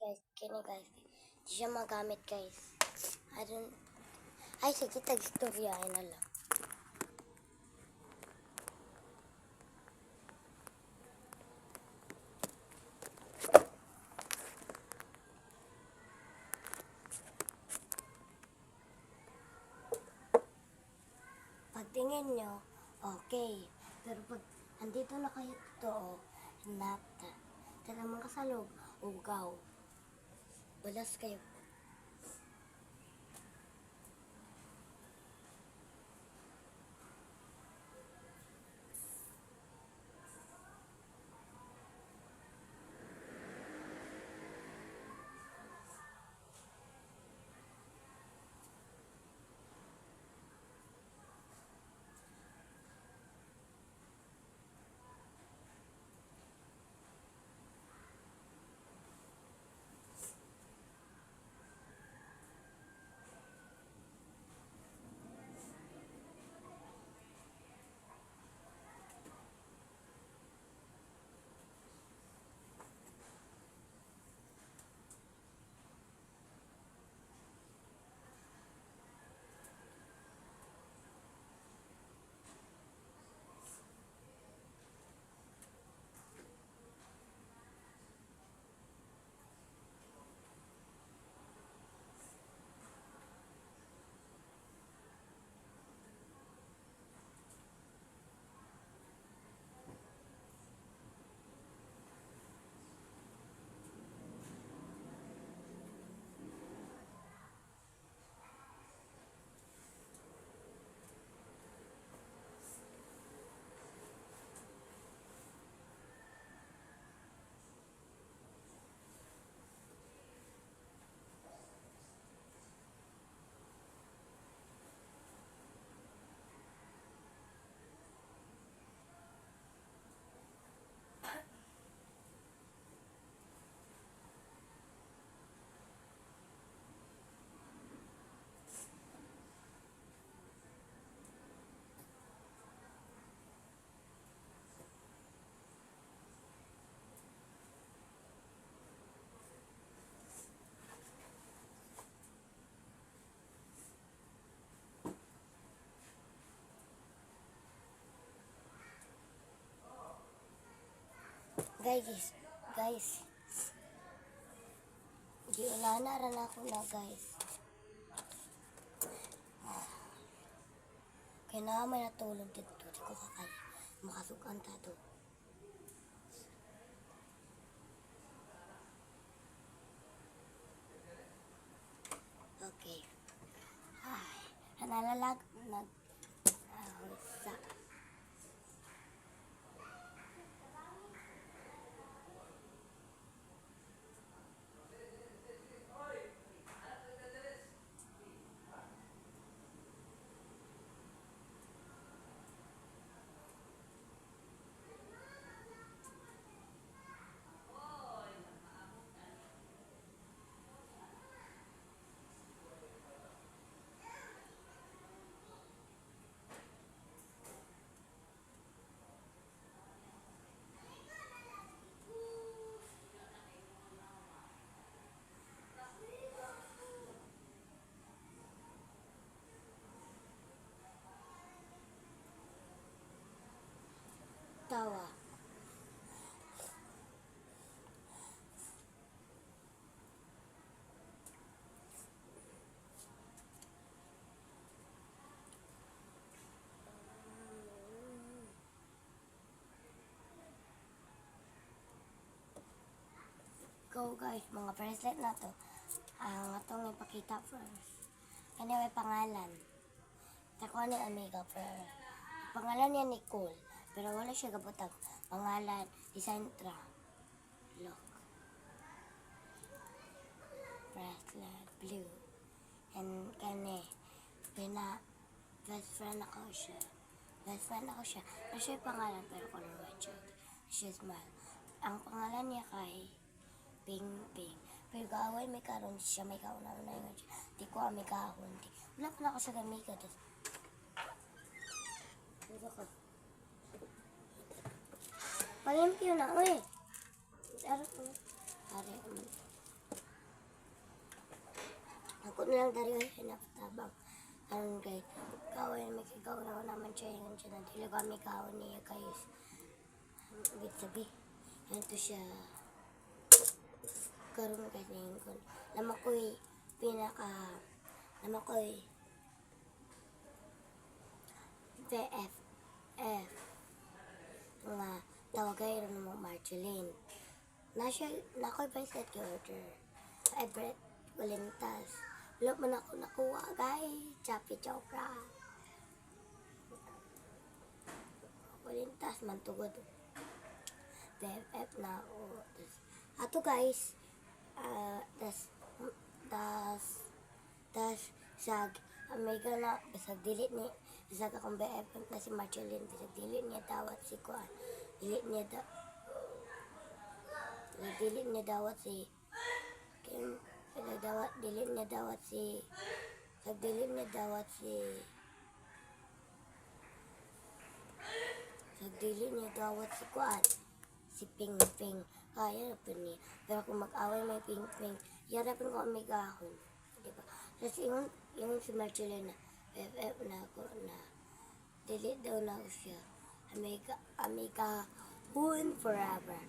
guys, kini guys. Di siya magamit guys. I don't... Ay, sige, tag-istoryahin na lang. Pagtingin nyo, okay. Pero pag andito na kayo totoo, nata. Talagang kasalog, ugaw. Balas kayo. Guys. Di ulanaran ako na guys. Kaya na may natulog dito. Di ko kakay. Makasukan tato. Okay. Ay, nalalag. Sa. Tawa. Go guys, mga bracelet na to. Ang atong ipakita first. Anyway, pangalan. Tako ni Amiga first. Pangalan niya Nicole. Pero wala siya gabutang. Pangalan, Isantra. Look. Bracelet, blue. And kani, best friend ako siya. Pero siya yung pangalan, pero color white siya. She's smile. Ang pangalan niya kay Ping Ping. Pero kaaway may karon siya, may kauna-una yun siya. Di ko may kahon. Wala pala ako sa gamika. Dito ka. Palimpyo na, uy. Ari. lang dari ay hinapatabang. Karon guys, kawin may kagaw na naman siya yung siya na dili kami kawin niya guys. Ibig sabi, ito siya. Karon guys ngayon ko. Naman ko'y BFF nga tawagay ron mo Marceline. Na ko'y bracelet kay order. Ay Brett Valentas. Wala man ako nakuha guys. Chappy chokra. Valentas man tugod. BFF na ako. Ato guys. Tas sag amiga na bisag dili ni bisag akong BFF na si Marceline bisag dili niya dawat si Kuan dili niya dawat si Kim dili niya dawat si Kuan si Ping Ping kaya na po niya pero kung mag-away may Ping Ping yara po ko amigahon diba tapos yung si Marceline na BFF na ako na dili daw na ako siya amiga hun forever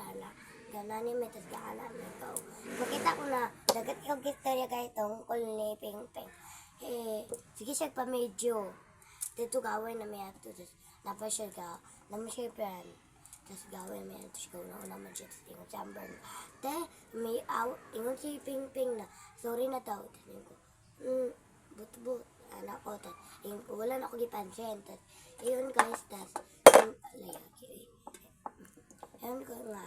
hala ganani may tas gaana na ikaw makita ko na dagat yung istorya guys tungkol ni Ping Ping sige siya pa medyo dito gawin na may ato tas napa siya naman siya friend tas gawin may ato siya na naman siya tas tingin chamber te may ingon si Ping Ping na sorry na daw tingin ko but anak ko tas wala na ako gipansin tas yun guys tas yun ko nga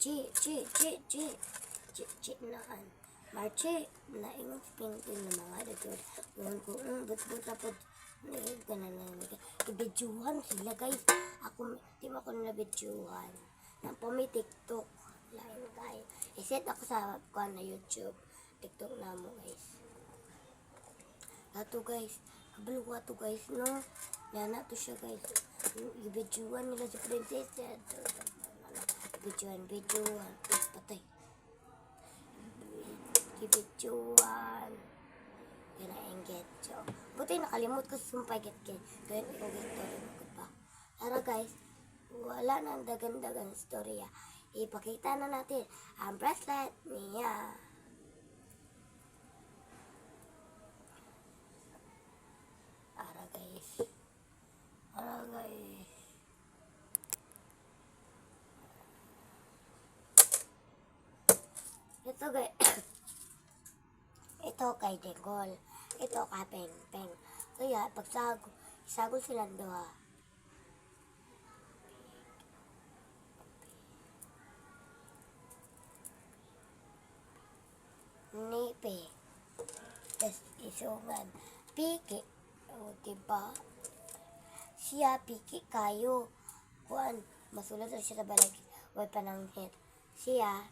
chi naan Marche na ingon si Ping Ping na mga dito yun ko but tapos ibidyuhan sila guys ako di mo ako nabidyuhan nang pumi TikTok lain guys iset ako sa kuan na YouTube TikTok na mo guys ato guys kabalo ato guys no yan ato siya guys ibidyuhan nila si Princess ibidyuhan patay ibidyuhan yan ang get so buti nakalimot ko sumpay get gawin ko story ko pa tara guys wala nang dagan-dagan storya ipakita na natin ang bracelet niya tara guys ito guys ito kay Dengol ito kay Peng Peng kaya pagsagol silang doha nipe tas isungan piki o diba siya piki kayo kuan masulod siya sa balag way pananghit siya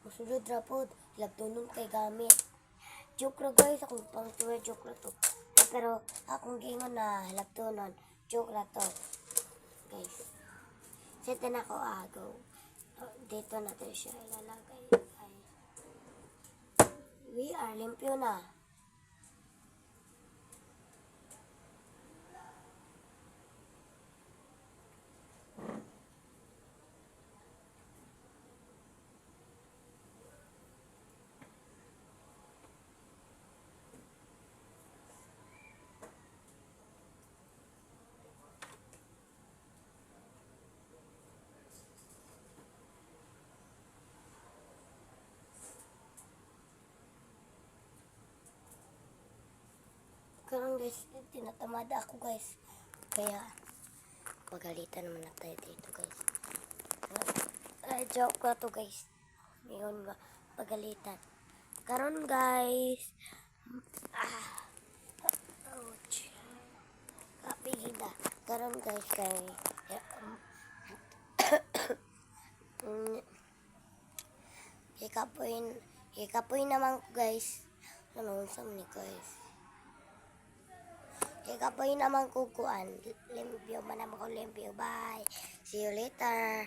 masulod rapod labtunong kay gamit joke ra guys akong pang joke ra to pero akong gingon na labtunon joke ra to guys set na ako agaw dito natin siya ilalagay guys we are limpyo na karon guys tinatamada ako guys kaya pagalitan naman na tayo dito guys joke ko to guys ngayon pagalitan karon guys ouch kapigida karon guys kay ikapoy naman ko guys ano sa ni guys ikapoy naman kukuan limpyo man ako limpyo bye see you later